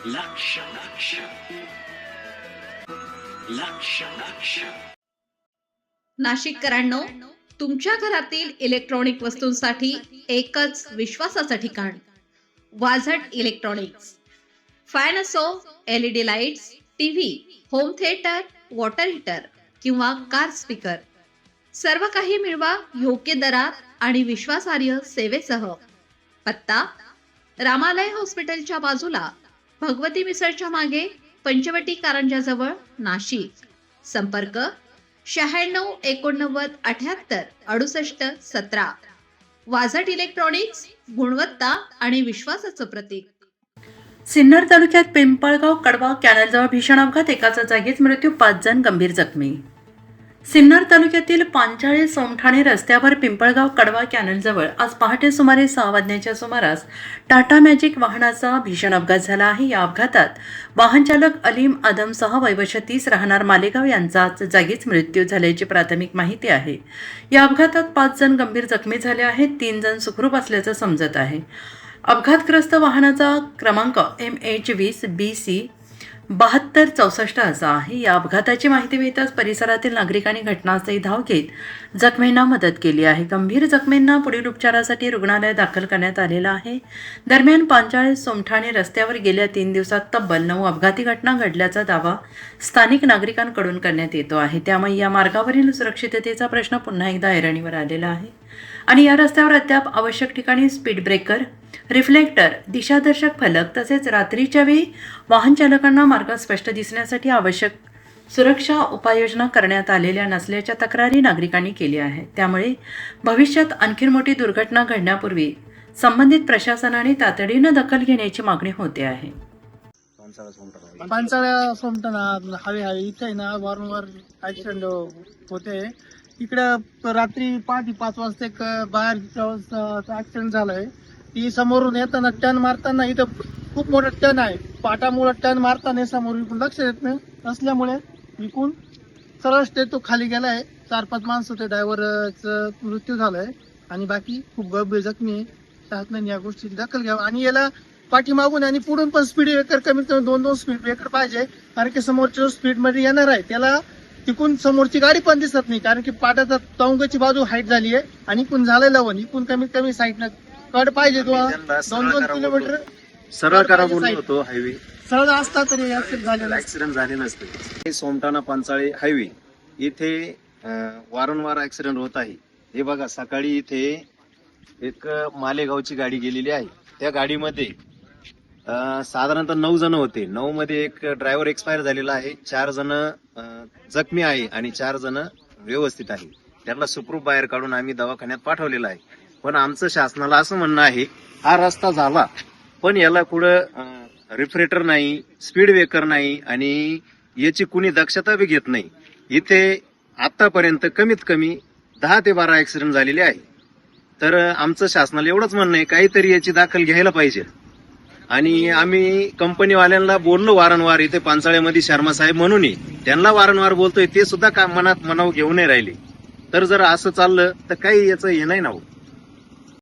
लक्ष लक्ष लक्ष लक्ष नाशिककरांनो, तुमच्या घरातील इलेक्ट्रॉनिक वस्तूंसाठी एकच विश्वासाचं ठिकाण वाझट इलेक्ट्रॉनिक्स. फॅन असो, LED lights, TV, home theatre, water heater किंवा कार स्पीकर, सर्व काही मिळवा योग्य दरात आणि विश्वासार्ह सेवेसह. पत्ता: रामालय हॉस्पिटलच्या बाजूला, भगवती मिसळच्या मागे, पंचवटी कारंजाजवळ, नाशिक. संपर्क: 96 89 78 68 17. वाझट इलेक्ट्रॉनिक्स, गुणवत्ता आणि विश्वासाचं प्रतीक. सिन्नर तालुक्यात पिंपळगाव कडवा कॅनलजवळ भीषण अपघात, एकाचा जागीच मृत्यू, 5 जण गंभीर जखमी. सिन्नर तालुक्यातील पांचाळे सोमठाणे रस्त्यावर पिंपळगाव कडवा कॅनलजवळ आज पहाटे सुमारे 6 वाजण्याच्या सुमारास टाटा मॅजिक वाहनाचा भीषण अपघात झाला आहे. या अपघातात वाहन चालक अलीम आदमसह वय 30 राहणार मालेगाव यांचा जागीच मृत्यू झाल्याची प्राथमिक माहिती आहे. या अपघातात 5 जण गंभीर जखमी झाले आहेत. 3 जण सुखरूप असल्याचं समजत आहे. अपघातग्रस्त वाहनाचा क्रमांक MH20 BC 7264 असा आहे. या अपघाताची माहिती मिळताच परिसरातील नागरिकांनी घटनास्थळी धाव घेत जखमींना मदत केली आहे. गंभीर जखमींना पुढील उपचारासाठी रुग्णालयात दाखल करण्यात आलेलं आहे. दरम्यान पांचाळे सोमठाणे रस्त्यावर गेल्या 3 दिवसात तब्बल 9 अपघाती घटना घडल्याचा दावा स्थानिक नागरिकांकडून करण्यात येतो आहे. त्यामुळे या मार्गावरील सुरक्षिततेचा प्रश्न पुन्हा एकदा ऐरणीवर आलेला आहे आणि या रस्त्यावर अद्याप आवश्यक ठिकाणी स्पीड ब्रेकर, रिफ्लेक्टर, दिशादर्शक फलक तसेच रात्रीच्या वेळी वाहन चालकांना मार्ग स्पष्ट दिसण्यासाठी आवश्यक सुरक्षा उपाययोजना करण्यात आलेल्या नसल्याच्या तक्रारी नागरिकांनी केल्या आहेत. त्यामुळे भविष्यात आणखी मोठी दुर्घटना घडण्यापूर्वी संबंधित प्रशासनाने तातडीनं दखल घेण्याची मागणी होते आहे. पांचाळ्या सोमठाणा हवे इथे ना वारंवार ऍक्सिडेंट होते. इकडे रात्री पहाटे 5 वाजता एक बाहेर ऍक्सिडेंट झालाय. ती समोरून येताना टर्न मारताना इथं खूप मोठा टर्न आहे. पाटामुळे टर्न मारताना समोर लक्ष देत नाही असल्यामुळे इकून सरळ तो खाली गेलाय. 4-5 माणसं होते. ड्रायव्हरचा मृत्यू झालाय आणि बाकी खूप गंभीर जखमी आहे. शासनाने या गोष्टी दखल घ्यावी आणि याला पाठीमागून आणि पुढून पण स्पीड ब्रेकर कमीत कमी 2 स्पीड ब्रेकर पाहिजे. कारण की समोरच्या स्पीड मध्ये येणार आहे त्याला तिकून समोरची गाडी पण दिसत नाही. कारण की पाटाचा तोंगाची बाजू हाईट झाली आहे आणि इकून झालेलं लवण इकून कमीत कमी साईडनं कड पाहिजे. 2 किलोमीटर सरळ करा बोलतो होतो. हायवे सरळ असता तरी ऍक्सिडेंट झाले नसते. सोमठाणा पांचाळे हायवे इथे वारंवार ऍक्सिडेंट होत आहे. हे बघा, सकाळी इथे एक मालेगावची गाडी गेलेली आहे. त्या गाडीमध्ये साधारणतः 9 जण होते. 9 मध्ये एक ड्रायव्हर एक्सपायर झालेला आहे. 4 जण जखमी आहे आणि 4 जण व्यवस्थित आहे. त्यांना सुखरूप बाहेर काढून आम्ही दवाखान्यात पाठवलेला आहे. पण आमचं शासनाला असं म्हणणं आहे, हा रस्ता झाला पण याला पुढं रिफ्रेटर नाही, स्पीड ब्रेकर नाही आणि याची कुणी दक्षता बी घेत नाही. इथे आतापर्यंत कमीत कमी 10 ते 12 ऍक्सिडेंट झालेले आहे. तर आमचं शासनाला एवढंच म्हणणं आहे, काहीतरी याची दखल घ्यायला पाहिजे. आणि आम्ही कंपनीवाल्यांना बोललो वारंवार, इथे पांचाळ्यामध्ये शर्मा साहेब म्हणून त्यांना वारंवार बोलतोय, ते सुद्धा मनात मनाव घेऊन नाही राहिले. तर जर असं चाललं तर काही याचं हे नाही ना.